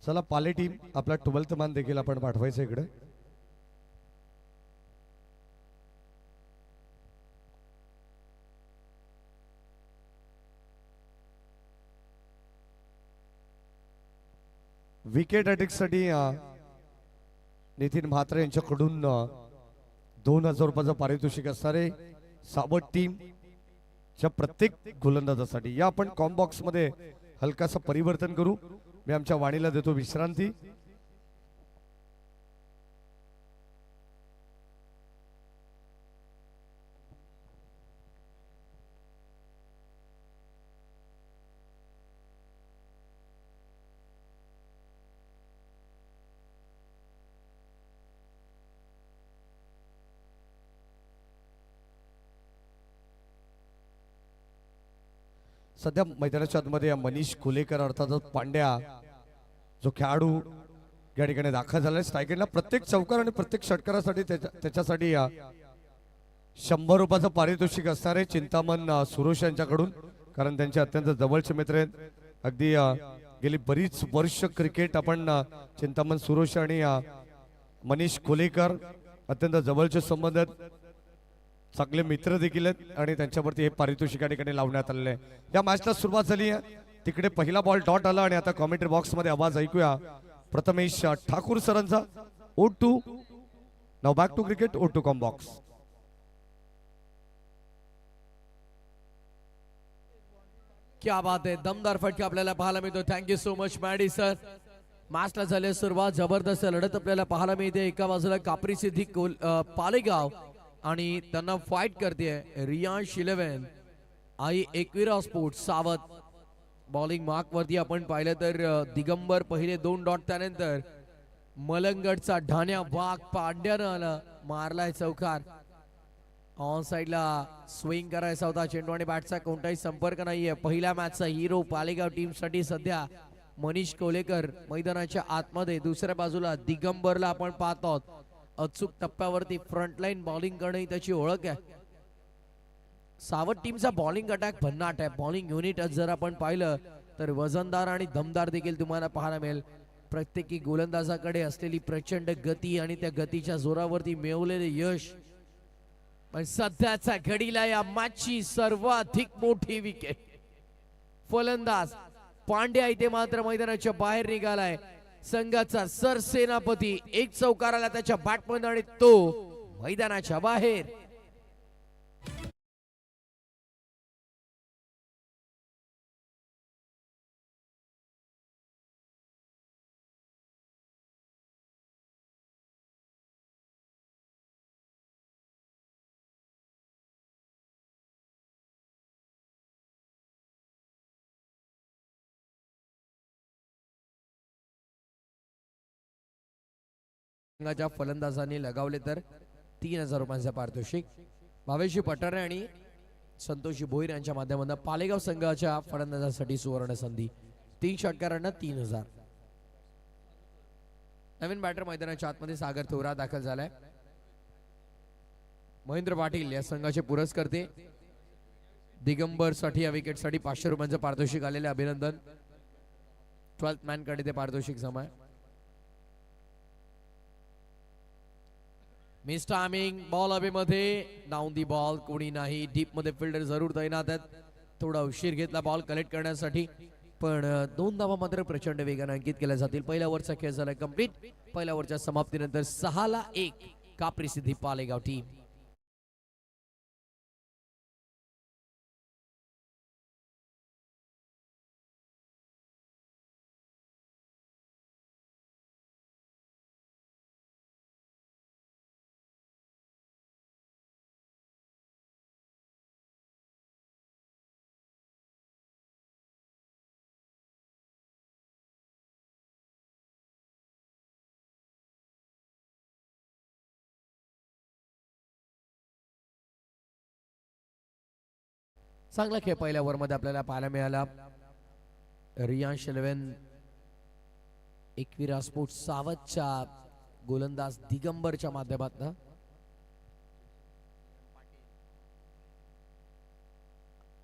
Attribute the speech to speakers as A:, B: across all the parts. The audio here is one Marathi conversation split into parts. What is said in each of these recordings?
A: चला पाले टीम आपला 12th मान देखील आपण पाठवायचं इकडे. विकेट अटॅकसाठी नितीन म्हात्रे यांच्याकडून 2000 रुपयाचं पारितोषिक असणारे सावट टीम च्या प्रत्येक गोलंदाजासाठी. या आपण कॉम बॉक्स मध्ये हलकासा परिवर्तन करू. मी आमच्या वाणीला देतो विश्रांती. सध्या मैदानाच्या आतमध्ये मनीष कोलेकर अर्थातच पांड्या जो खेळाडू या ठिकाणी दाखल झालाय स्ट्रायकरला. प्रत्येक चौकार आणि प्रत्येक षटकारासाठी त्याच्यासाठी 100 रुपयाचं पारितोषिक असणार आहे चिंतामण सुरोश यांच्याकडून, कारण त्यांचे अत्यंत जवळचे मित्र आहेत. अगदी गेली बरीच वर्ष क्रिकेट आपण चिंतामण सुरोश आणि मनीष कोलेकर अत्यंत जवळचे संबंध आहेत, चांगले मित्र देखील आहेत आणि त्यांच्यावरती हे पारितोषिक या ठिकाणी लावण्यात आलेलं आहे. या मॅचला सुरुवात झाली आहे. तिकडे पहिला बॉल डॉट आला आणि आता कॉमेंट्री बॉक्स मध्ये आवाज ऐकूया प्रथमेश ठाकूर सरांचा. O2 now back to cricket. O2 com box.
B: क्या बात आहे, दमदार फटका आपल्याला पाहायला मिळतो. Thank you so much Maddy sir. मॅचला झाली सुरुवात, जबरदस्त लढत आपल्याला पाहायला मिळते. एका बाजूला कापरी सिद्धी पालेगाव आणि त्यांना फाइट करते रियांश 11 आई एकविरा स्पोर्ट सावत. बॉलिंग मार्क वरती आपण पाहिलं तर दिगंबर पहिले 2 डॉट, त्यानंतर मलंगडचा ढाण्या वाघ पांड्यानं आला, मारलाय चौकार. ऑन साइडला स्विंग करायचा होता चेंडू आणि बॅटचा कोणताही संपर्क नाहीये. पहिल्या मॅचचा हिरो पालेगाव टीम साठी सध्या मनीष कोलेकर मैदानाच्या आतमध्ये. दुसऱ्या बाजूला दिगंबरला आपण पाहत आहोत. अचूक टप्प्यावरती फ्रंटलाईन बॉलिंग करणे त्याची ओळख आहे. सावट टीमचा बॉलिंग अटॅक भन्नाट आहे. बॉलिंग युनिट जर आपण पाहिलं तर वजनदार आणि दमदार देखील तुम्हाला पाहायला मिळेल. प्रत्येकी गोलंदाजाकडे असलेली प्रचंड गती आणि त्या गतीच्या जोरावरती मिळवलेले यश. पण सध्याच्या घडीला या मॅचची सर्वाधिक मोठी विकेट फलंदाज पांड्या इथे मात्र मैदानाच्या बाहेर निघालाय. संघाचा सरसेनापती एक चौकार आला त्याच्या बॅटमध्ये आणि तो मैदानाच्या बाहेर. संघाच्या फलंदाजांनी लगावले तर 3000 रुपयांचे पारितोषिक. भावेशी पठारे आणि संतोषी भोईर यांच्या माध्यमातून पालेगाव संघाच्या फलंदाजांसाठी सुवर्ण संधी. 3 षटकारांना 3000. नवीन बॅटर मैदानाच्या आतमध्ये सागर थोरा दाखल झालाय. महेंद्र पाटील या संघाचे पुरस्कर्ते. दिगंबर साठी या विकेट साठी 500 रुपयांचे पारितोषिक आलेले. अभिनंदन. 12th मॅन कडे ते पारितोषिक जमा. मिस टायमिंग बॉल हवेमध्ये डाऊन दी बॉल. कोणी नाही. डीप मध्ये फिल्डर जरूर तैनात आहेत. थोडा उशीर घेतला बॉल कलेक्ट करण्यासाठी, पण 2 धावा मात्र प्रचंड वेगाने अंकित केल्या जातील. पहिल्या ओव्हरचा खेळ झाला कंप्लीट. पहिल्या ओव्हरच्या समाप्तीनंतर 6-1 कापरी सिद्धी पालेगाव टीम. चांगला खेळ पहिल्या ओव्हरमध्ये आपल्याला पाहायला मिळाला. रियांश 11 एकविरा स्पोर्ट्स सावतच्या गोलंदाज दिगंबरच्या माध्यमातून.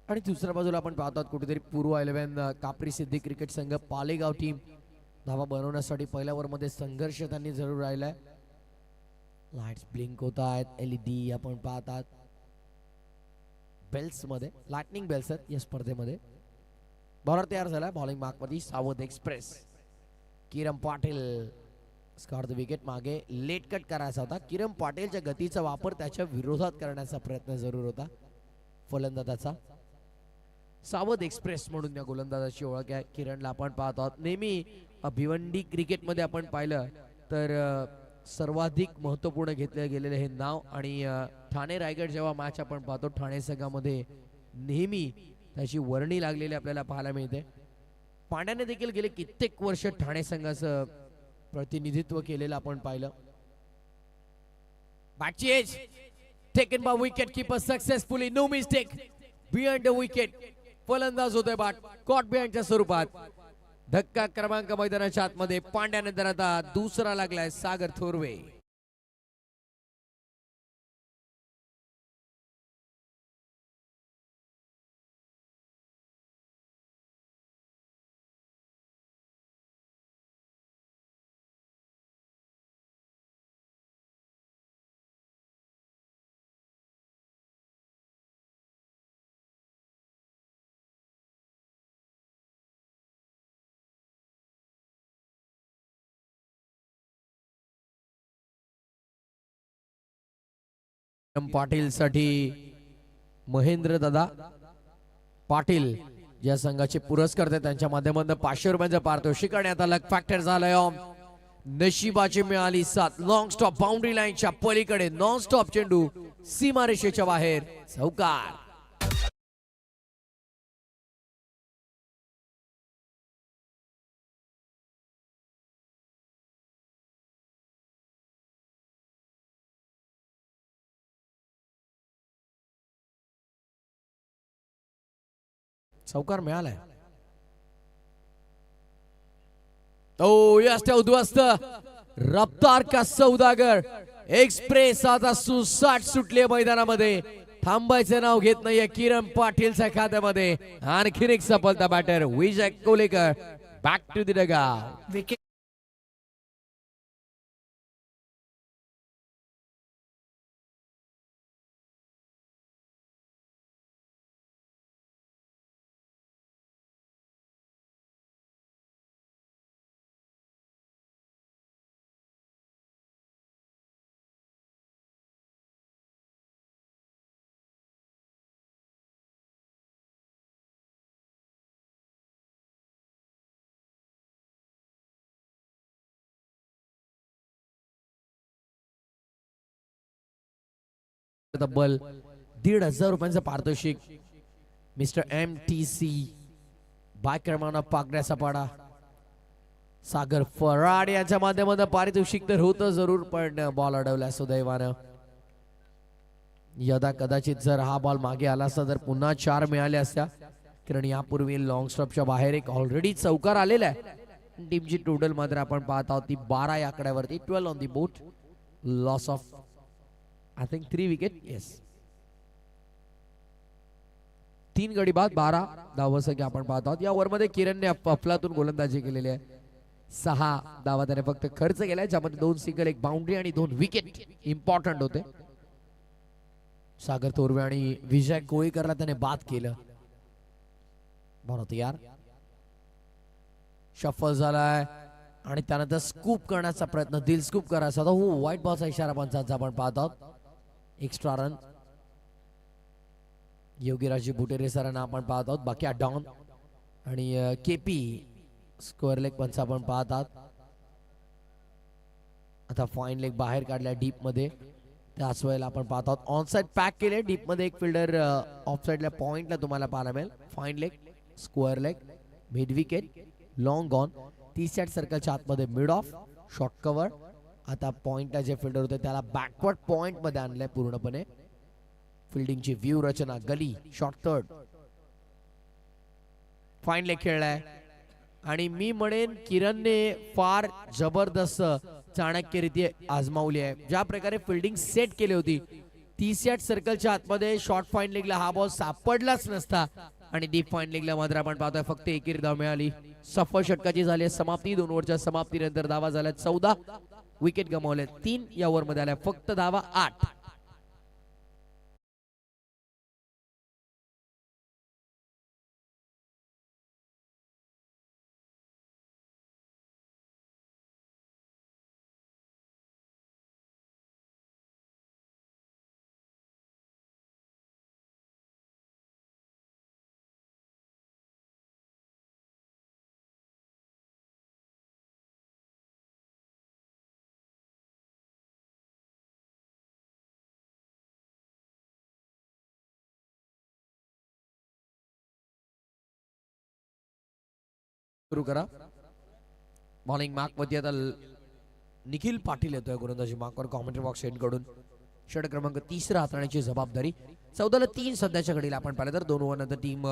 B: आणि दुसऱ्या बाजूला आपण पाहतात कुठेतरी पूर्व 11 कापरी सिद्धी क्रिकेट संघ पालेगाव टीम धावा बनवण्यासाठी पहिल्या ओव्हर मध्ये संघर्ष त्यांनी जरूर राहिलाय. लाईट्स ब्लिंक होत आहेत, LED आपण पाहतात बेल्स मध्ये, लाइटनिंग बेल्स आहेत या स्पर्धेमध्ये. बॉलर तयार झाला बॉलिंग मार्क मध्ये सावध express. Kiran Patil score the wicket. मागे लेट कट करायचा होता. किरण पाटीलच्या गतीचा वापर त्याच्या विरोधात करण्याचा प्रयत्न जरूर होता फलंदाजाचा. सावध एक्सप्रेस म्हणून या गोलंदाजाची ओळख आहे. किरणला आपण पाहत आहोत. नेहमी भिवंडी क्रिकेटमध्ये आपण पाहिलं तर सर्वाधिक महत्त्वपूर्ण घेतले गेलेले हे नाव. आणि ठाणे रायगड जेव्हा मॅच आपण पाहतो ठाणे संघामध्ये नेहमी त्याची वर्णी लागलेली आपल्याला पाहायला मिळते. पांड्याने देखील गेले कित्येक वर्ष ठाणे संघाचं प्रतिनिधित्व केलेलं आपण पाहिलं. बॅटची edge taken by wicket keeper successfully, no mistake behind the wicket. फलंदाज होतोय बाट कॉट बिहाइंडच्या स्वरूपात. धक्का क्रमांक मैदानाच्या आतमध्ये. पांड्यानंतर आता दुसरा लागलाय सागर थोरवे. पाटील साठी महेंद्र दादा पाटील या संघाचे पुरस्कार त्यांच्या माध्यमातून 500 रुपयांचं पारितोषिक. आणि आता लक फॅक्टर झालंय. नशिबाची मिळाली साथ. लॉंग स्टॉप बाउंड्री लाईनच्या पलीकडे नॉन स्टॉप चेंडू सीमारेषेच्या बाहेर. चौकार. चौकार मिळालाय. ओ यष्ट उद्ध्वस्त रफ्तार का सौदागर एक्सप्रेस आता सुसाट सुटले मैदानामध्ये. थांबायचं नाव घेत नाहीये किरण पाटीलच्या खात्यामध्ये. आणखीन एक सफलता batter Vijay Kolekar. Back to the dugout. Wicket तब्बल 1,500 रुपयांचं पारितोषिक मिस्टर MTC बाय क्रमांक पाकड्याचा पाडा सागर फराड यांच्या माध्यमातून पारितोषिक तर होतं जरूर, पण बॉल अडवला सुदैवानं. यदा कदाचित जर हा बॉल मागे आला असता तर पुन्हा 4 मिळाले असत्या, कारण यापूर्वी लॉंग स्टॉपच्या बाहेर एक ऑलरेडी चौकार आलेला आहे. टीमची टोटल मात्र आपण पाहत आहोत ती 12 या आकड्यावरती. 12 on the boat. Loss of I think 3 wicket. Yes. 3 गडी बाद 12 धावसंख्या आपण पाहत आहोत. या ओव्हरमध्ये किरणने अफलातून गोलंदाजी केलेली आहे. 6 धावा त्याने फक्त खर्च केलाय, ज्यामध्ये 2 सिंगल 1 बाउंड्री आणि 2 विकेट इम्पॉर्टंट होते. सागर थोरवे आणि विजय कोळीकरला त्याने बाद केलं. बॉल तयार. शफल झालाय आणि त्यानंतर स्कूप करण्याचा प्रयत्न, दिल स्कूप करायचा होता. हो, व्हाईट बॉलचा इशारा पंचांचा आपण पाहत आहोत. एक्स्ट्रा रन योगीराजी बुटेरे सरांना आपण पाहत आहोत. बाकी डॉन आणि KP स्क्वेअर लेग पंच आपण पाहत आहोत. आता फाईन लेग बाहेर काढल्या डीप मध्ये, त्याच वेळेला आपण पाहत आहोत ऑनसाइड पॅक केले. डीप मध्ये एक फिल्डर ऑफसाइडला पॉइंटला तुम्हाला पाहायला मिळेल. Fine leg, square leg, mid wicket, long on, 30 सर्कलच्या आतमध्ये मिड ऑफ, शॉर्ट कव्हर. आता पॉइंटला जे फिल्डर होते त्याला बॅकवर्ड पॉइंट मध्ये आणलंय पूर्णपणे. फिल्डिंगची व्ह्यू रचना, गली, शॉर्ट थर्ड, फाईन लेग खेळलाय. आणि मी म्हणेन किरणने फार जबरदस्त चाणक्यरीती आजमावली आहे. ज्या प्रकारे फिल्डिंग सेट केली होती, 30 सर्कलच्या आतमध्ये शॉर्ट फाईन लेगला हा बॉल सापडलाच नसता आणि डीप फाईन लेगला मात्र आपण पाहतोय फक्त एकेरी धाव मिळाली. सफल षटकाची झाली आहे समाप्ती. 2 ओव्हरच्या समाप्तीनंतर धावा झाल्या 14, विकेट गमावल्या 3. या ओव्हर मध्ये आल्या फक्त धावा 8. सुरू करा. बॉलिंग मार्क मध्ये आता निखिल पाटील येतोय गोलंदाजी मार्कवर कॉमेंट्री बॉक्स एंड कडून. षटक क्रमांक 30 हाताळण्याची जबाबदारी. 14 ला 3 सध्याच्या घडीला आपण पाहिलं तर 2 ओव्हर नंतर टीम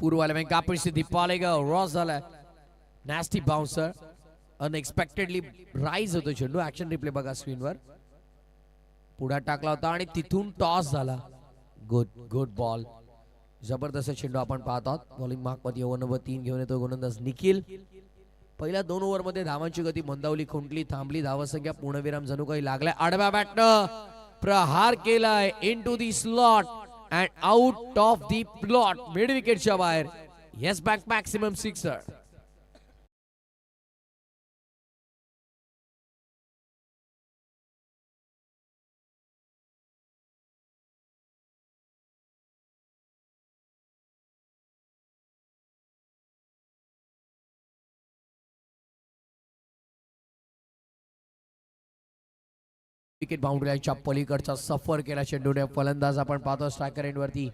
B: पूर्वाला कापडी सिद्धी पालेगाव रॉस झालाय. नॅस्टी बाउन्सर अनएक्सपेक्टेडली राईज होतो चेंडू. ऍक्शन रिप्ले बघा स्क्रीनवर. पुढे टाकला होता आणि तिथून टॉस झाला. Good ball. जबरदस्त चेंडू आपण पाहत आहोत. बॉलिंग मार्क मध्ये ओव्हर नंबर 3 घेऊन येतो गोलंदाज निखिल. पहिल्या 2 ओव्हर मध्ये धावांची गती मंदावली, खुंटली, थांबली. धावसंख्या पूर्णविराम जणू काही लागलाय. आडव्या बॅटनं प्रहार केलाय into the slot and out of the plot. Mid विकेटच्या बाहेर. Yes back maximum sixer. Wicket बाउंड्रीच्या पलीकडचा सफर केला चेंडूने. फलंदाज आपण पाहतो स्ट्रायकर एंड वरती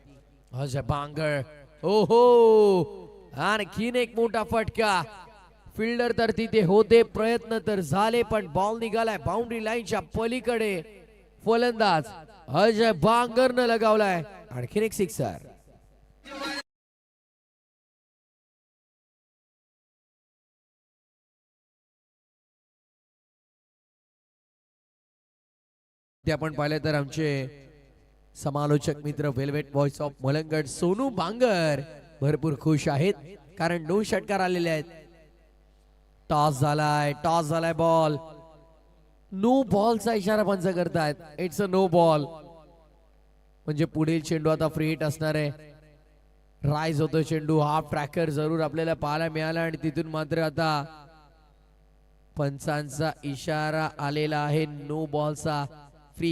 B: अजय बांगर. ओहो, आणखीन एक मोठा फटका. फिल्डर तर तिथे होते, प्रयत्न तर झाले, पण बॉल निघालाय बाउंड्री लाईनच्या पलीकडे. फलंदाज अजय बांगरनं लगावलाय. आणखीन एक सिक्सर. ते आपण पाहिले तर आमचे समालोचक मित्र velvet voice of Malangad Sonu Bangar भरपूर खुश आहेत, कारण 2 षटकार आलेले आहेत. टॉस झालाय बॉल. नो बॉलचा इशारा पंच करतायत. It's a no ball. म्हणजे पुढील चेंडू आता फ्री हिट असणार आहे. राईज होतो चेंडू. हाफ ट्रॅकर जरूर आपल्याला पाहायला मिळाला आणि तिथून मात्र आता पंचांचा इशारा आलेला आहे नो बॉलचा. Free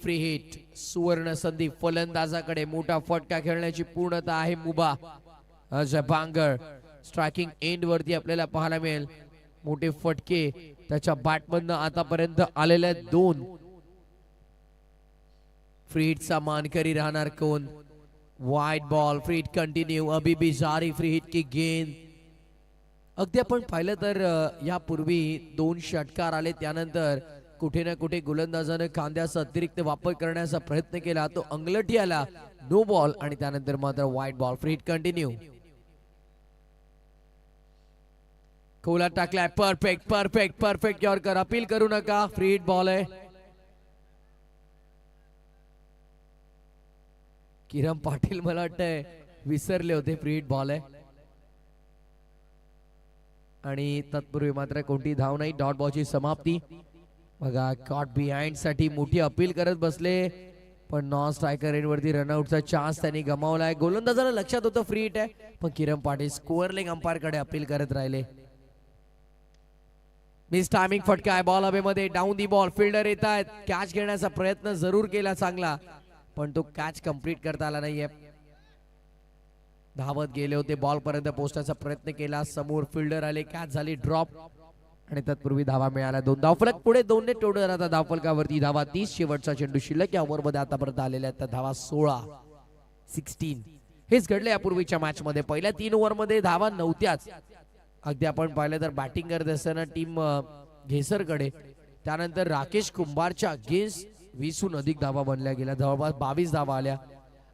B: hit. सुवर्ण संधी फलंदाजाकडे. मोठा फटका खेळण्याची पूर्णता आहे मुभा. अजय बांगर स्ट्रायकिंग एंड वरती आपल्याला पाहायला मिळेल. मोठे फटके त्याच्या बॅटमधनं आतापर्यंत आलेले आहेत 2. फ्री हिटचा मानकरी राहणार कोण? वाईट बॉल. Free hit continue. अभी भी जारी फ्री हिट की गेंद. अगदी आपण पाहिलं तर यापूर्वी 2 षटकार आले, त्यानंतर कुठे ना कुठे गोलंदाजाने खांद्याचा अतिरिक्त वापर करण्याचा प्रयत्न केला. तो अंगलटी आला. नो बॉल आणि त्यानंतर मात्र वाईट बॉल. Free hit continue. खोला टाकलाय. Perfect yorker. अपील करू नका. फ्री हिट बॉल आहे. किरण पाटील मला वाटतंय विसरले होते फ्री हिट बॉल आहे. आणि तत्पूर्वी मात्र कोणती धाव नाही. डॉट बॉलची समाप्ती. बघा कॉट बिहाइंड साठी मोठी अपील करत बसले, पण नॉन स्ट्रायकर एंड वरती रनआउटचा चान्स त्यांनी गमावलाय. गोलंदाजाला लक्षात होतं फ्री हिट आहे, पण किरण पाटील स्कोअरलिंग अंपायर कडे अपील करत राहिले. मिस टायमिंग फटका आहे. बॉल हवेमध्ये. Down the ball. फिल्डर येत आहेत. कॅच घेण्याचा प्रयत्न जरूर केला चांगला, पण तो कॅच कंप्लीट करता आला नाहीये. धावत गेले होते, बॉल पर्यंत पोहोचण्याचा प्रयत्न केला. समोर फिल्डर आले, कॅच झाली ड्रॉप आणि तत्पूर्वी धावा मिळाल्या. 2 धावफलक पुढे. 2 ने टोटल आता धावफलकावरती धावा 30. शेवटचा चेंडू शिल्लक. या ओव्हर मध्ये आतापर्यंत आलेल्या आहेत धावा 16. हेच घडले यापूर्वीच्या मॅच मध्ये. पहिल्या 3 ओव्हर मध्ये धावा नव्हत्याच. अगदी आपण पाहिलं तर बॅटिंग करत असताना टीम घेसरकडे, त्यानंतर राकेश कुंभारच्या अगेन्स्ट 20हून अधिक धावा बनल्या गेल्या. जवळपास 22 धावा आल्या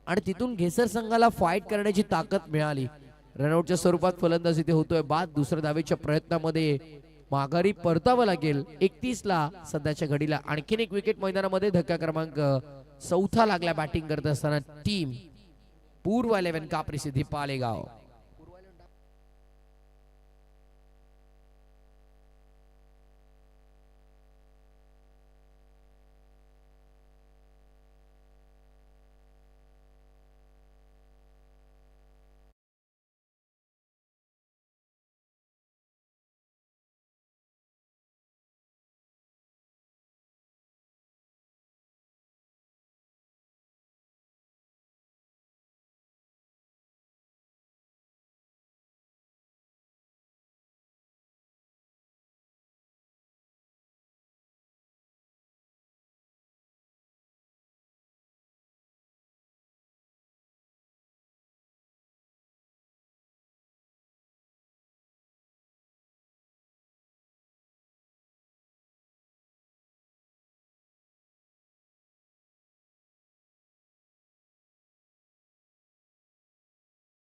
B: आणि तिथून घेसर संघाला फाईट करण्याची ताकद मिळाली. रनआउटच्या स्वरूपात फलंदाज इथे होतोय बाद. दुसऱ्या धावेच्या प्रयत्नामध्ये माघारी परतावं लागेल. 31 ला सध्याच्या घडीला आणखीन एक विकेट मैदानामध्ये. धक्का क्रमांक 4 लागला बॅटिंग करत असताना टीम पूर्व 11 कापरी सिद्धी पालेगाव.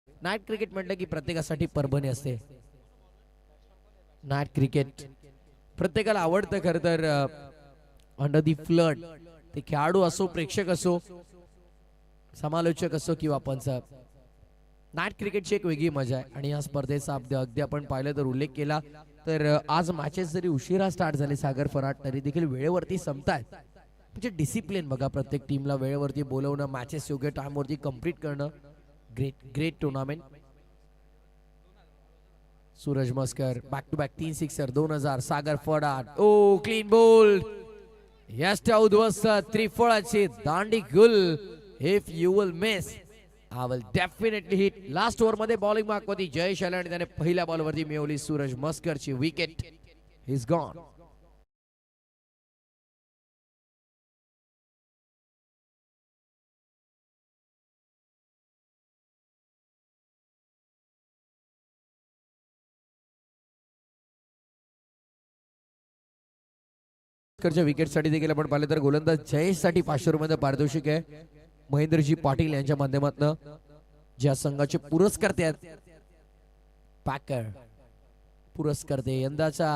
B: नाईट क्रिकेट म्हटलं की प्रत्येकासाठी परभणी असते. नाईट क्रिकेट प्रत्येकाला आवडतं खरं तर. अंडर दी फ्लड ते खेळाडू असो, प्रेक्षक असो, समालोचक असो किंवा पंच, नाईट क्रिकेटची एक वेगळी मजा आहे. आणि या स्पर्धेचा अगदी आपण पाहिलं तर उल्लेख केला तर आज मॅचेस जरी उशिरा स्टार्ट झाले सागर फराट तरी देखील वेळेवरती संपतायत. म्हणजे डिसिप्लिन बघा, प्रत्येक टीमला वेळेवरती बोलवणं, मॅचेस योग्य टाइमवरती कंप्लीट करणं. Great tournament. Suraj Maskar back to back 3 sixer 2000. Sagar Farat oh clean bowled. यष्टा उद्ध्वस्त त्रिफळाची दांडी गुल. If you will miss I will definitely hit. Last over मध्ये बॉलिंग मार्क होती जयेश आला आणि त्याने पहिल्या बॉलवरती मिळवली सूरज मस्करची विकेट. Is gone. विकेट साठी देखील आपण पाहिलं तर गोलंदाज जयेश साठी 500 रुपये पारितोषिक आहे. महेंद्रजी पाटील यांच्या माध्यमातून ज्या संघाचे पुरस्कर्ते आहेत पॅकर पुरस्कर्ते यंदाचा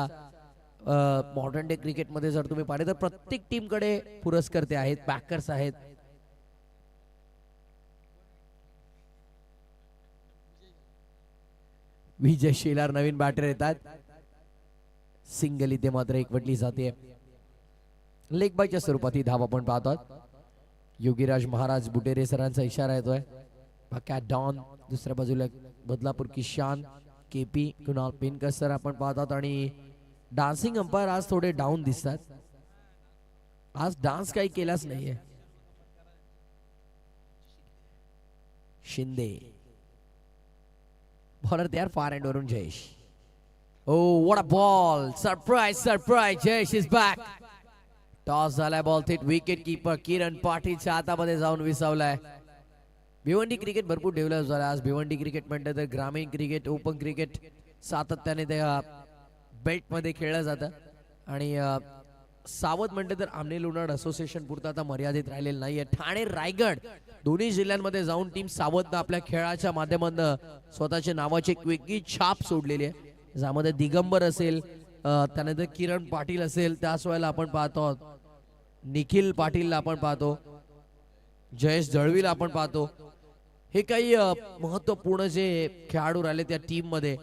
B: मॉडर्न डे क्रिकेट मध्ये जर तुम्ही पाहिले तर प्रत्येक टीम कडे पुरस्कर्ते आहेत, पॅकर्स आहेत. विजय शेलार नवीन बॅटर येतात. सिंगल इथे मात्र एकवटली जाते. लेग बायच्या स्वरूपात ही धाव आपण पाहतात. योगीराज महाराज बुटेरे सरांचा इशारा येतोय. बाक्या डॉन दुसऱ्या बाजूला बदलापूर किशान केपी कुणाल पिनकर सर आपण पाहतात. आणि डान्सिंग अंपायर आज थोडे डाऊन दिसतात. आज डान्स काही केलाच नाहीये. शिंदे बॉलर तयार फार एंड वरून Jayesh. Oh what a ball. Surprise Jayesh is back. Toss झालाय, बॉल थेट विकेट कीपर किरण पाटीलच्या हातामध्ये जाऊन विसावलाय. भिवंडी क्रिकेट भरपूर डेव्हलप झालं आज. भिवंडी क्रिकेट म्हणतात तर ग्रामीण क्रिकेट, ओपन क्रिकेट सातत्याने त्या बेल्ट मध्ये खेळलं जातं. आणि सावध म्हणते तर आमने लोणाड असोसिएशन पुरता आता मर्यादित राहिलेलं नाहीये. ठाणे रायगड दोन्ही जिल्ह्यांमध्ये जाऊन टीम सावधनं आपल्या खेळाच्या माध्यमातून स्वतःच्या नावाची एक वेगळी छाप सोडलेली आहे. ज्यामध्ये दिगंबर असेल, त्यानंतर किरण पाटील असेल, त्याच वेळेला आपण पाहतो निखिल पाटीलला आपण पाहतो, जयेश जळवीला आपण पाहतो. हे काही महत्वपूर्ण जे खेळाडू राहिले त्या टीम मध्ये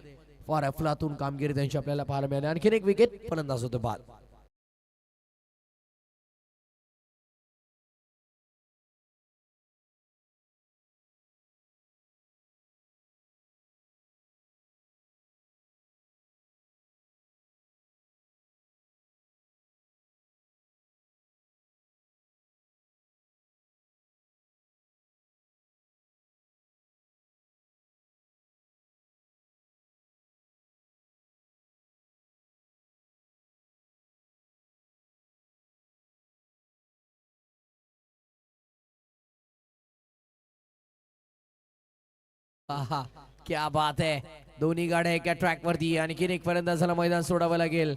B: फार अफलातून कामगिरी त्यांची आपल्याला पाहायला मिळाली. आणखीन एक विकेट फलंदाज होतो बाद. क्या बात है. दोन्ही गाड्या एका ट्रॅक वरती. आणखीन एक फलंदाजाला मैदान सोडावं लागेल.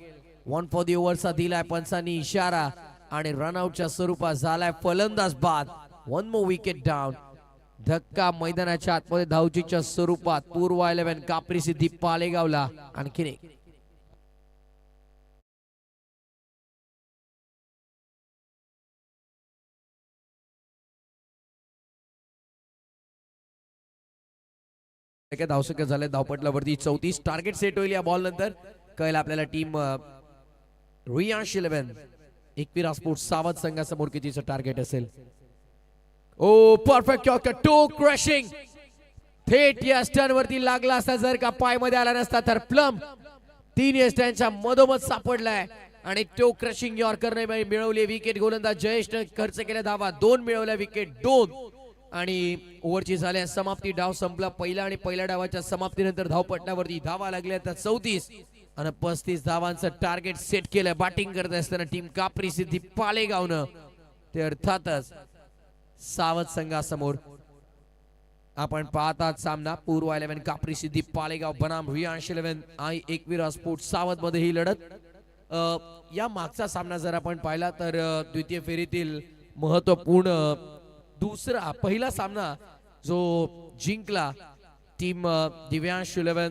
B: 1 फॉर दी ओव्हरचा दिलाय पंचांनी इशारा आणि रनआउटच्या स्वरूपात झालाय फलंदाज बाद. 1 मोर विकेट डाऊन. धक्का मैदानाच्या आतमध्ये धावचीच्या स्वरूपात पूर्व 11 कापरी सिद्धी पालेगावला. आणखीन एक षटके धावसंख्या झाले धावपटलावरती 34. टार्गेट सेट होईल या बॉल नंतर कळेल आपल्याला टीम रियांश 11 एकविरा स्पोर्ट्स सावध संघासमोर कितीचं टार्गेट असेल. ओ परफेक्ट टो क्रशिंग थेट या स्टन वरती लागला असता जर का पाय मध्ये आला नसता तर प्लम 3 यष्टांच्या मधोमध सापडलाय आणि तो क्रशिंग यॉर्करने मिळवली विकेट. गोलंदाज जयेशने खर्च केल्या धावा 2 मिळवल्या विकेट 2 आणि ओव्हरची झाल्या समाप्ती. डाव संपला पहिला आणि पहिल्या डावाच्या समाप्तीनंतर धावपटण्यावरती धावा लागल्या तर 34 आणि 35 धावांचं टार्गेट सेट केलं. बॅटिंग करत असताना टीम कापरी सिद्धी पालेगावनं ते अर्थातच सावध संघासमोर आपण पाहतात सामना पूर्व 11 कापरी सिद्धी पालेगाव बनाम रियांश 11 आणि एकविरा स्पोर्ट्स सावध मध्ये ही लढत. या मागचा सामना जर आपण पाहिला तर द्वितीय फेरीतील महत्वपूर्ण पहिला सामना जो जिंकला टीम दिव्यांश 11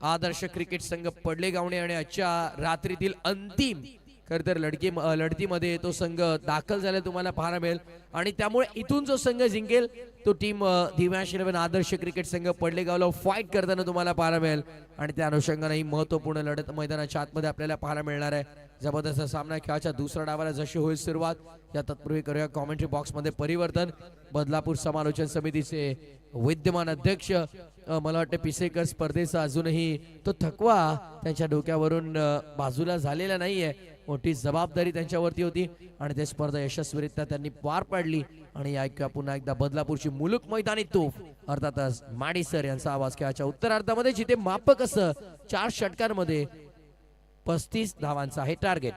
B: आदर्श क्रिकेट संघ पडलेगावणे आणि आजच्या रात्रीतील अंतिम खर तर लढतीमध्ये तो संघ दाखल झाला तुम्हाला पाहायला मिळेल आणि त्यामुळे इथून जो संघ जिंकेल तो टीम दिव्यांश 11 आदर्श क्रिकेट संघ पडलेगावला फाईट करताना तुम्हाला पाहायला मिळेल आणि त्या अनुषंगाने ही महत्वपूर्ण लढत मैदानाच्या आतमध्ये आपल्याला पाहायला मिळणार आहे. जबरदस्त सामना खेळाच्या दुसऱ्या डावाला जशी होईल सुरुवात या तत्पूर्वी करूया कॉमेंट्री बॉक्स मध्ये परिवर्तन. बदलापूर समालोचन समितीचे विद्यमान अध्यक्ष मला वाटतं पिसेकर स्पर्धेचा अजूनही तो थकवा त्यांच्या डोक्यावरून बाजूला झालेला नाहीये. मोठी जबाबदारी त्यांच्यावरती होती आणि ते स्पर्धा यशस्वीरित्या त्यांनी पार पाडली आणि ऐकूया पुन्हा एकदा बदलापूरची मुलुक मैदानी तोफ अर्थातच माडी सर यांचा आवाज खेळाच्या उत्तरार्धामध्ये जिथे मापक असं 4 षटकांमध्ये 35 धावांचा आहे टार्गेट.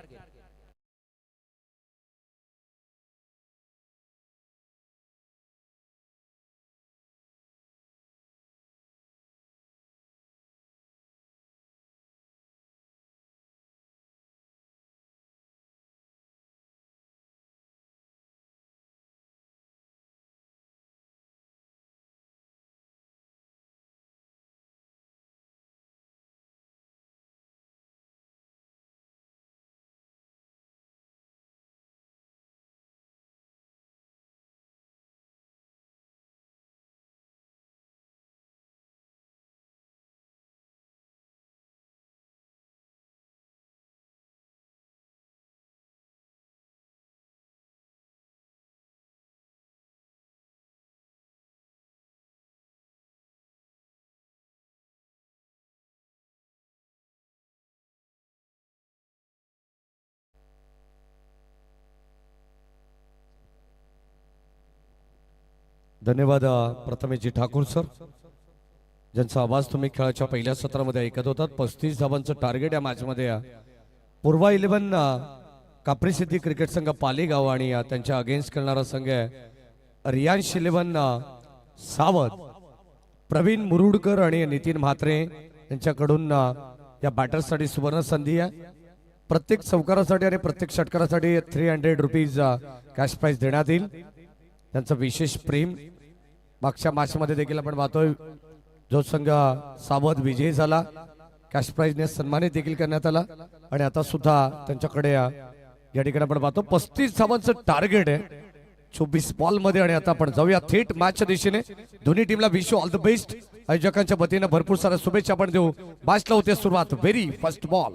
A: धन्यवाद प्रथमेशजी ठाकूर सर, ज्यांचा आवाज तुम्ही खेळाच्या पहिल्या सत्रामध्ये ऐकत होतात. 35 धावांचं टार्गेट या मॅच मध्ये पूर्वा 11 कापरी सिद्धी क्रिकेट संघ पालेगाव आणि त्यांच्या अगेन्स्ट खेळणारा संघ आहे रियांश 11 सावध. प्रवीण मुरुडकर आणि नितीन म्हात्रे यांच्याकडून या बॅटर्ससाठी सुवर्ण संधी आहे. प्रत्येक चौकारासाठी आणि प्रत्येक षटकारासाठी 300 रुपीज कॅश प्राइज देण्यात येईल. त्यांचं विशेष प्रेम मागच्या मॅच मध्ये देखील आपण पाहतोय. जो संघ सावध विजयी झाला कॅश प्राइजने सन्मानित देखील करण्यात आला आणि आता सुद्धा त्यांच्याकडे या ठिकाणी आपण पाहतो 35 धावांचं टार्गेट आहे 24 बॉल मध्ये. आणि आता आपण जाऊया थेट मॅचच्या दिशेने. दोन्ही टीमला विश ऑल द बेस्ट. आयोजकांच्या वतीने भरपूर साऱ्या शुभेच्छा आपण देऊ. मॅचला होते सुरुवात. व्हेरी फर्स्ट बॉल,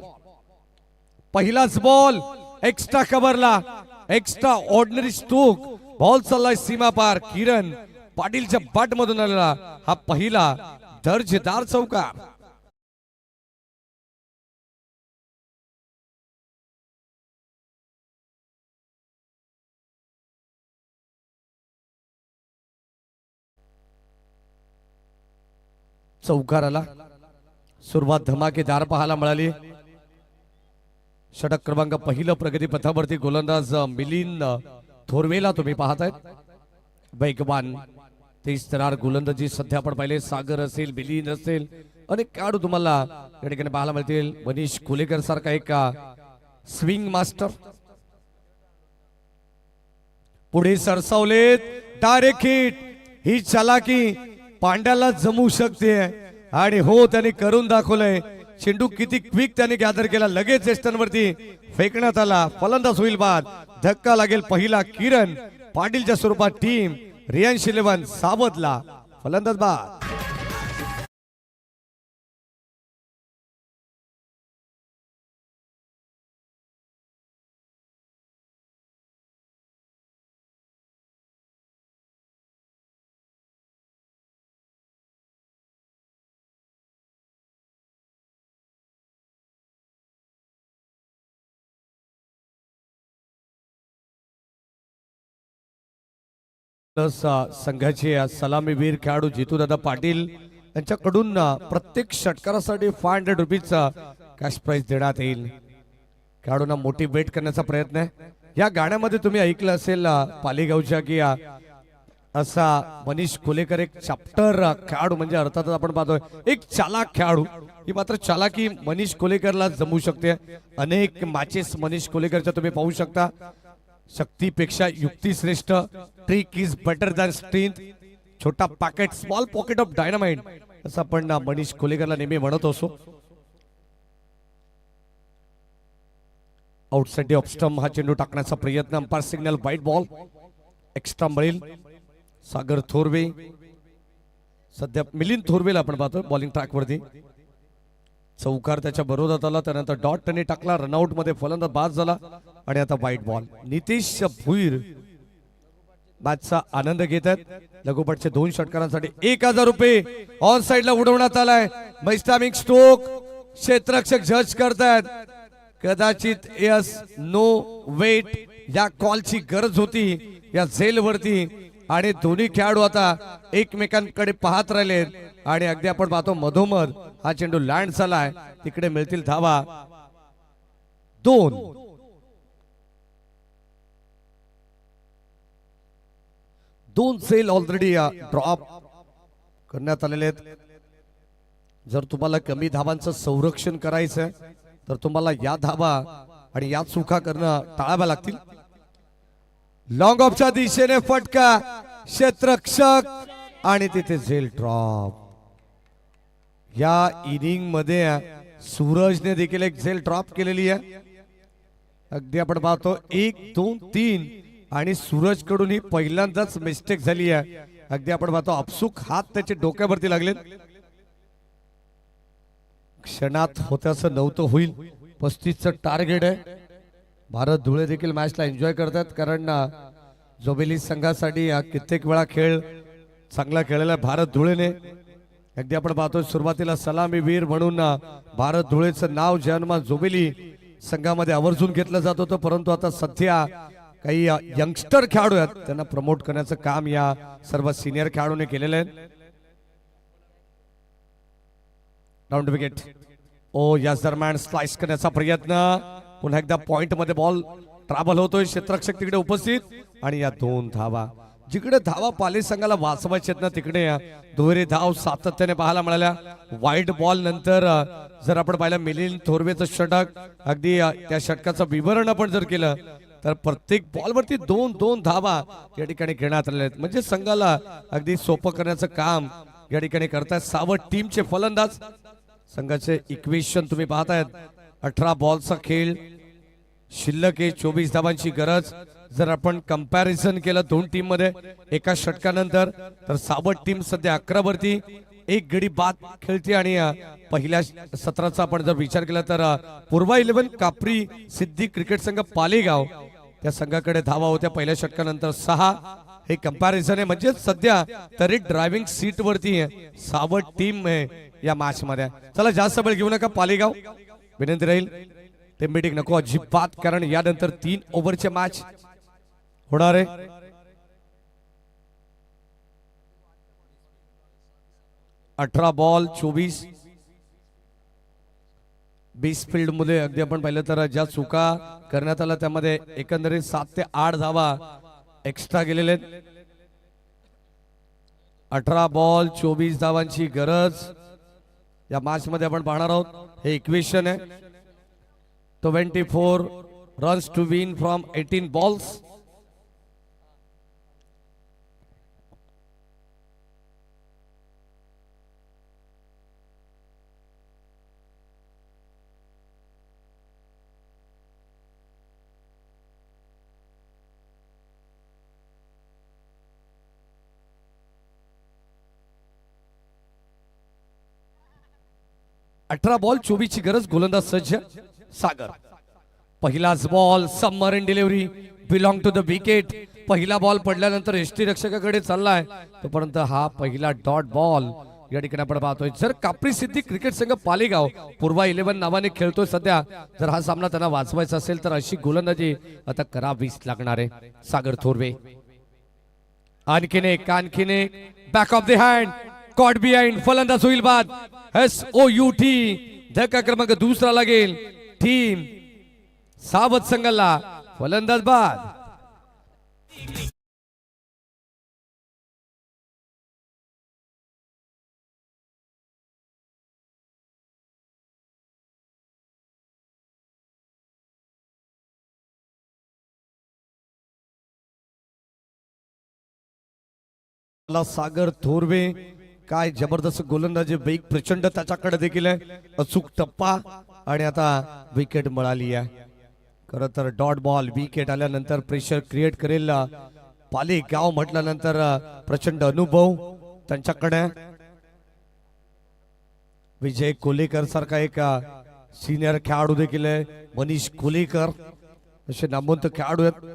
A: पहिलाच बॉल एक्स्ट्रा कव्हरला, एक्स्ट्रा ऑर्डिनरी स्ट्रोक. बॉल चाललाय सीमा पार. किरण पाटीलच्या बॅट मधून आलेला हा पहिला दर्जेदार चौकार. चौकाराला सुरुवात धमाकेदार पाहायला मिळाली. षटक क्रमांक पहिलं प्रगती पथावरती गोलंदाज मिलिंद थोरवेला तुम्ही पाहताय. वेगवान तेज तरार गोलंदाजी सध्या आपण पाहिले. सागर असेल, मिलिंद असेल, अनेक खेळाडू तुम्हाला या ठिकाणी पाहायला मिळतील. मनीष कुलेकर सारखा एक स्विंग मास्टर. पुढे सरसावलेत डायरेक्ट हिट. ही चालाकी पांड्याला जमू शकते आणि हो त्याने करून दाखवलंय. चेंडू किती क्विक त्याने गॅदर केला. लगेच स्टंपवरती फेकण्यात आला. फलंदाज होईल बाद. धक्का लागेल पहिला. किरण पाटीलच्या स्वरूपात टीम रियांश 11 सावधला फलंदाज बाद. प्लस संघाचे सलामीवीर खेळाडू जितूदादा पाटील यांच्याकडून प्रत्येक षटकारासाठी 500 रुपीजचा कॅश प्राइज देण्यात येईल. खेळाडूंना मोटिवेट करण्याचा प्रयत्न आहे. या गाण्यामध्ये तुम्ही ऐकलं असेल पालेगावच्या की असा मनीष कोलेकर एक चॅप्टर खेळाडू म्हणजे अर्थातच आपण पाहतोय एक चालाक खेळाडू. ही मात्र चालाकी मनीष कोलेकरला जमू शकते. अनेक मॅचेस मनीष कोलेकरच्या तुम्ही पाहू शकता. शक्तीपेक्षा युक्ती श्रेष्ठ. Trick is better than strength. छोटा packet small pocket of dynamite असं आपण मनीष कोलेकरला नेहमी म्हणत असो. आउटसाइड ऑफ स्टंप हा चेंडू टाकण्याचा प्रयत्न. Umpire signal white ball. Extra मिळेल. सागर थोरवे सध्या मिलिंद थोरवेला आपण पाहतो बॉलिंग ट्रॅक वरती. चौकार त्याच्या बरोबर आला. त्यानंतर डॉट त्यांनी टाकला. रनआउट मध्ये फलंदाज बाद झाला आणि आता व्हाईट बॉल. नितेश भुईर मॅचचा आनंद घेत आहेत. लगोपाठचे 2 षटकारांसाठी 1000 रुपये ऑन साइडला उडवण्यात आलाय. मैस्टामिक स्ट्रोक क्षेत्ररक्षक जज करतायत. कदाचित यस नो वेट या कॉलची गरज होती या झेल वरती आणि दोन्ही खेळाडू आता एकमेकांकडे पाहत राहिलेत आणि अगदी आपण पाहतो मधोमध हा चेंडू लँड झालाय. तिकडे मिळतील धावा 2. सेल ऑलरेडी ड्रॉप करण्यात आलेले आहेत. जर तुम्हाला कमी धावांचं संरक्षण करायचं तर तुम्हाला या धावा आणि या चुका करणं टाळाव्या लागतील. लॉंग ऑफच्या दिशेने फटका. क्षेत्ररक्षक आणि तिथे झेल ड्रॉप. या इनिंग मध्ये सूरजने देखील एक झेल ड्रॉप केलेली आहे. अगदी आपण पाहतो 1 2 3 आणि सूरज कडून ही पहिल्यांदाच मिस्टेक झाली आहे. अगदी आपण पाहतो अपसूक हात त्याच्या डोक्यावरती लागलेत. क्षणात होत्याचं नव्हतं होईल. 35चं टार्गेट आहे. भारत धुळे देखील मॅचला एन्जॉय करतात कारण जोबेली संघासाठी कित्येक वेळा खेळ चांगला खेळलेला भारत धुळेने. अगदी आपण पाहतो सुरुवातीला सलामीवीर म्हणून भारत धुळेचं नाव जन्म जोबेली संघामध्ये आवर्जून घेतलं जात होतं. परंतु आता सध्या काही यंगस्टर खेळाडू आहेत त्यांना प्रमोट करण्याचं काम या सर्व सिनियर खेळाडूने केलेलं आहे. Down wicket. याच दरम्यान स्लाइस करण्याचा प्रयत्न. पुन्हा एकदा पॉइंट मध्ये बॉल ट्रॅव्हल होतोय. क्षेत्ररक्षक तिकडे उपस्थित आणि या 2 धावा. जिकडे धावा पाले संघाला वाचवायचे ना तिकडे दुहेरी धाव सातत्याने पाहायला मिळाल्या. वाईट बॉल नंतर जर आपण पाहिलं मिलिंद थोरवेचं षटक अगदी त्या षटकाचं विवरण आपण जर केलं तर प्रत्येक बॉलवरती 2 धावा या ठिकाणी घेण्यात आलेल्या आहेत. म्हणजे संघाला अगदी सोपं करण्याचं काम या ठिकाणी करतायत सावध टीमचे फलंदाज. संघाचे इक्वेशन तुम्ही पाहतायत. 18 बॉलचा खेळ शिल्लक आहे. 24 धावांची गरज. जर आपण कंपॅरिझन केलं 2 टीम मध्ये एका षटकानंतर तर सावध टीम सध्या 11 वरती 1 गडी बाद खेळते आणि पहिल्या सत्राचा आपण जर विचार केला तर पूर्वा 11 कापरी सिद्धी क्रिकेट संघ पालेगाव त्या संघाकडे धावा होत्या पहिल्या षटकानंतर 6. हे कंपॅरिझन आहे. म्हणजे सध्या तरी ड्रायव्हिंग सीट वरती सावध टीम आहे या मॅच मध्ये. चला जास्त वेळ घेऊ नका पालेगाव. विनंती राहील ते मीटिंग नको अजिबात कारण यानंतर 3 ओव्हरचे मॅच होणार आहे. अठरा बॉल 24 20 फील्ड मध्ये अगदी आपण पाहिलं तर ज्या चुका करण्यात आल्या त्यामध्ये एकंदरीत 7 ते 8 धावा एक्स्ट्रा गेलेले आहेत. 18 बॉल 24 धावांची गरज या मॅच मध्ये आपण पाहणार आहोत. हे इक्वेशन आहे. 24 runs to win from 18 balls. अठरा बॉल 24 ची गरज. गोलंदाज सज्ज सागर. पहिलाच ball submarine delivery belong to the wicket. पहिला बॉल पडल्यानंतर एसटी रक्षकाकडे चाललाय तोपर्यंत हा पहिला डॉट बॉल या ठिकाणी आपण पाहतोय. जर कापरी सिद्धी क्रिकेट संघ पालेगाव पूर्वा 11 नावाने खेळतोय सध्या. जर हा सामना त्यांना वाचवायचा असेल तर अशी गोलंदाजी आता करावीच लागणार आहे. सागर थोरवे आणखीन एक back of the hand caught behind फलंदाज होईल बाद SOUT धक्का क्रमांक दुसरा लागेल टीम सावध संघाला फलंदाज बाद सागर थोरवे काय जबरदस्त गोलंदाजी वेग प्रचंड त्याच्याकडे देखील आहे अचूक टप्पा आणि आता विकेट मिळाली आहे खरं तर डॉट बॉल विकेट आल्यानंतर प्रेशर क्रिएट करेल पालेगाव म्हटल्यानंतर प्रचंड अनुभव त्यांच्याकडे विजय कोलेकर सारखा एक सिनियर खेळाडू देखील आहे मनीष कोलेकर असे नामवंत खेळाडू आहेत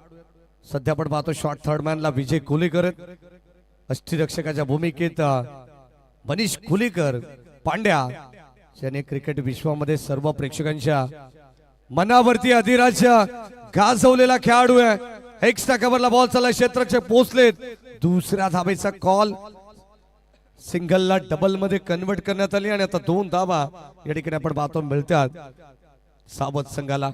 A: सध्या आपण पाहतो शॉर्ट थर्ड मॅनला विजय कोलेकर आहेत अष्टरक्षकाच्या भूमिकेत मनीष कोलेकर पांड्या ज्याने क्रिकेट विश्वामध्ये सर्व प्रेक्षकांच्या मनावरती अधिराज्य गाजवलेला खेळाडू आहे एक्स्ट्रा कव्हरला बॉल चालला क्षेत्ररक्षक पोहोचलेत दुसऱ्या धाबेचा कॉल सिंगलला डबल मध्ये कन्वर्ट करण्यात आली आणि आता 2 धाबा या ठिकाणी आपण पाहतो मिळतात सावध संघाला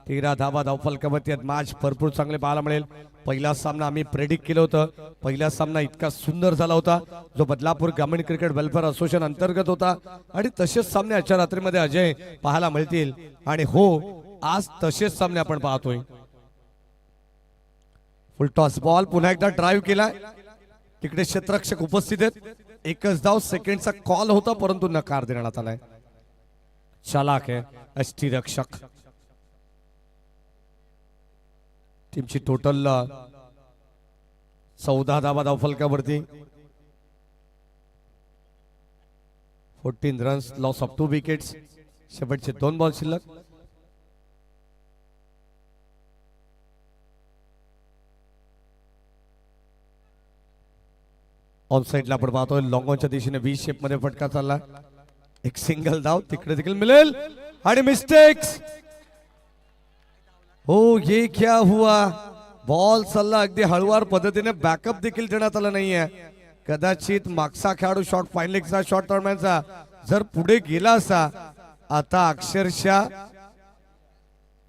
A: 13 धाबा धावफलकावरती मॅच भरपूर चांगले पाहायला मिळेल पहिला सामना आम्ही प्रेडिक्ट केलं होतं पहिला सामना इतका सुंदर झाला होता जो बदलापूर ग्रामीण क्रिकेट वेलफेअर असोसिएशन अंतर्गत होता आणि तसेच सामने आजच्या रात्रीमध्ये अजय पाहायला मिळतील आणि हो आज तसेच सामने आपण पाहतोय फुल टॉस बॉल पुन्हा एकदा ड्राईव्ह केलाय तिकडे क्षेत्ररक्षक उपस्थित आहेत एकच धाव सेकंडचा कॉल होता परंतु नकार देण्यात आलाय चालाक आहे अष्टरक्षक टीमची टोटल 14 धावा धावफलकावरती 14 रन्स लॉस ऑफ 2 विकेट्स शेवटचे 2 बॉल शिल्लक ऑन साइडला आपण पाहतोय लॉंग ऑनच्या दिशेने व्ही शेप मध्ये फटका चालला एक सिंगल धाव तिकडे देखील मिळेल आणि मिस्टेक्स हो ये क्या हुआ बॉल चालला अगदी हळूवार पद्धतीने बॅकअप देखील देण्यात आला नाहीये कदाचित मागचा खेळाडू शॉट फाईन लेगचा शॉर्ट टर्मॅनचा जर पुढे गेला असता आता अक्षरशः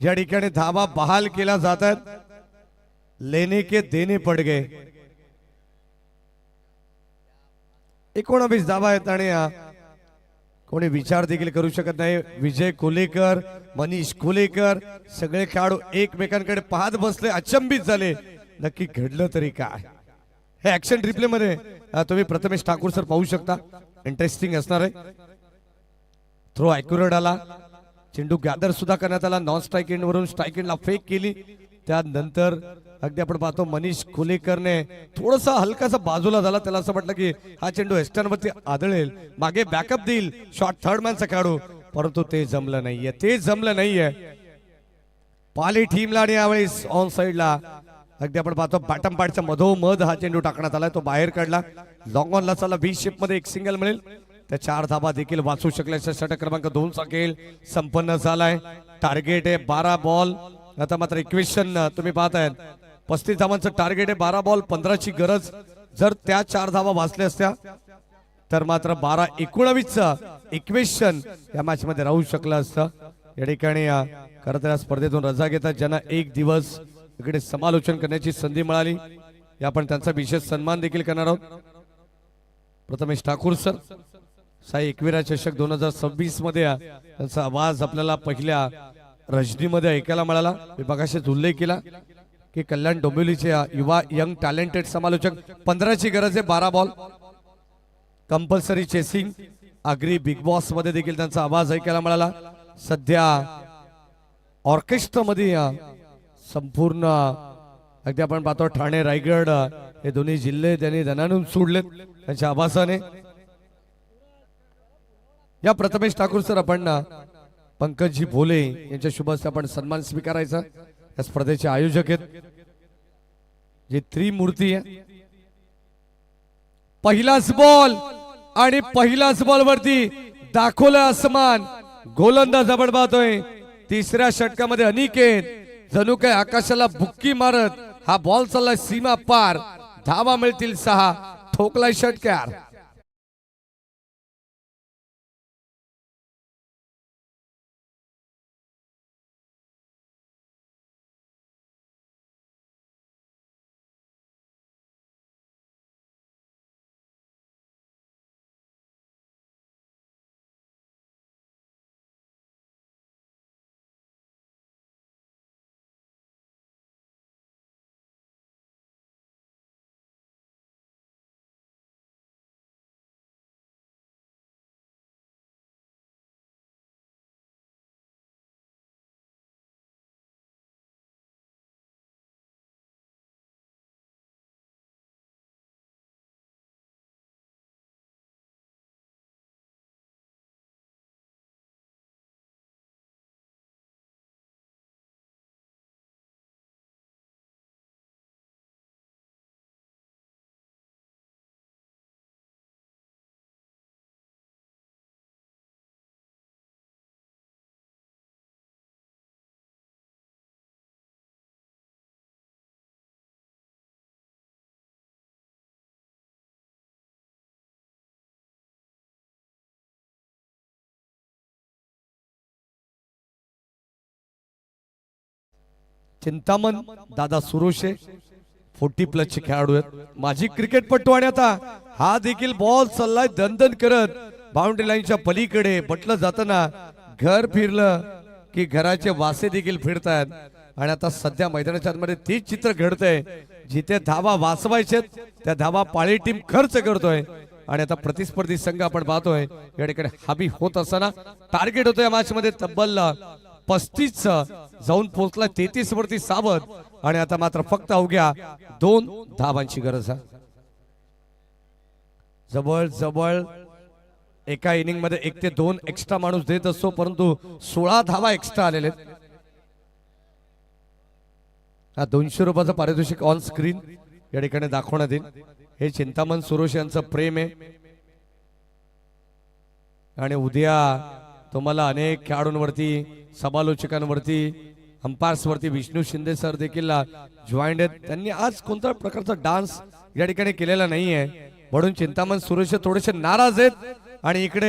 A: या ठिकाणी धावा बहाल केला जातात लेने के देने पड गए 19 धावा आहेत आणि कोणी विचार देखील करू शकत नाही विजय कोलेकर मनीष कोलेकर सगळे खेळाडू एकमेकांकडे पाहत बसले अचंबित झाले नक्की घडलं तरी काय हे ऍक्शन रिप्ले मध्ये तुम्ही प्रथमेश ठाकूर सर पाहू शकता इंटरेस्टिंग असणार आहे थ्रो ॲक्युरेट आला चेंडू गॅदर सुद्धा करण्यात आला नॉन स्ट्राईक एंड वरून स्ट्राईक एंडला फेक केली त्यानंतर अगदी आपण पाहतो मनीष कोलेकरने थोडासा हलकासा बाजूला झाला त्याला असं वाटलं की हा चेंडू एस्टर्न वरती आदळेल मागे बॅकअप देईल शॉट थर्ड मॅनचा खेळाडू परंतु ते जमलं नाहीये पाली टीमला आणि यावेळेस ऑन साइडला अगदी आपण पाहतो बॅटम पाडच्या मधोमध हा चेंडू टाकण्यात आला तो बाहेर काढला लॉंग ऑनला चालला 20 शेप मध्ये एक सिंगल मिळेल त्या 4 धाबा देखील वाचू शकल्याचा षटक क्रमांक 2 चा खेळ संपन्न झालाय टार्गेट आहे 12 बॉल आता मात्र इक्वेशन तुम्ही पाहतायत 35 धावांचं टार्गेट आहे 12 बॉल 15 ची गरज जर त्या 4 धावा वाचल्या असत्या तर मात्र 12-19 चं इक्वेशन या मॅच मध्ये राहू शकलं असतं या ठिकाणी खरं तर या स्पर्धेतून रजा घेतात ज्यांना एक दिवस इकडे समालोचन करण्याची संधी मिळाली या आपण त्यांचा विशेष सन्मान देखील करणार आहोत प्रथमेश ठाकूर सर साई एकविरा चषक 2026 मध्ये त्यांचा आवाज आपल्याला पहिल्या रजनीमध्ये ऐकायला मिळाला विभागाशी उल्लेख केला की कल्याण डोंबिवलीचे युवा यंग टॅलेंटेड समालोचक 15 ची गरज आहे 12 ball compulsory chasing agree big boss मध्ये देखील त्यांचा आवाज ऐकायला मिळाला सध्या ऑर्केस्ट्रा मध्ये संपूर्ण अगदी आपण पाहतो ठाणे रायगड हे दोन्ही जिल्हे त्यांनी धनानून सोडलेत त्यांच्या आवाजाने या प्रथमेश ठाकूर सर आपण पंकजी भोले यांच्या शुभ हस्ते आपण सन्मान स्वीकारायचा या स्पर्धेचे आयोजक आहेत जे त्रिमूर्ती आहे पहिलाच बॉल आणि पहिलाच बॉल वरती दाखवलं आसमान गोलंदाज आपण पाहतोय तिसऱ्या षटकामध्ये अनिकेत जणू काय आकाशाला बुक्की मारत हा बॉल चालला सीमा पार धावा मिळतील 6. ठोकलाय षटकार. चिंतामण दादा सुरोशे 40+ चे खेळाडू आहेत. माजी क्रिकेटपटू आणि आता हा देखील बॉल चाललाय दणदण करत बाउंड्री लाईनच्या पलीकडे. बटलं जाताना घर फिरलं की घराचे वासे देखील फिरतात आणि आता सध्या मैदानाच्या आतमध्ये तेच चित्र घडतंय. जिथे धावा वाचवायचे त्या धावा पाळी टीम खर्च करतोय आणि आता प्रतिस्पर्धी संघ आपण पाहतोय या ठिकाणी हाबी होत असताना टार्गेट होतोय या मॅच मध्ये तब्बल 35 जाऊन पोहोचला 33 वरती सावध आणि आता मात्र फक्त अवघ्या 2 धावांची गरज आहे. जवळ जवळ एका इनिंग मध्ये 1 ते 2 एक्स्ट्रा माणूस देत असतो परंतु 16 धावा एक्स्ट्रा आलेले. हा 200 रुपयाचं पारितोषिक ऑन स्क्रीन या ठिकाणी दाखवण्यात येईल. हे चिंतामण सुरोश यांचं प्रेम आहे आणि उद्या तुम्हाला अनेक खेळाडूंवरती समालोचकांवरती अंपायर्स वरती विष्णू शिंदे सर देखील जॉईंड आहेत. त्यांनी आज कोणत्या प्रकारचा डान्स या ठिकाणी केलेला नाहीये म्हणून चिंतामण सुरेश थोडेसे नाराज आहेत आणि इकडे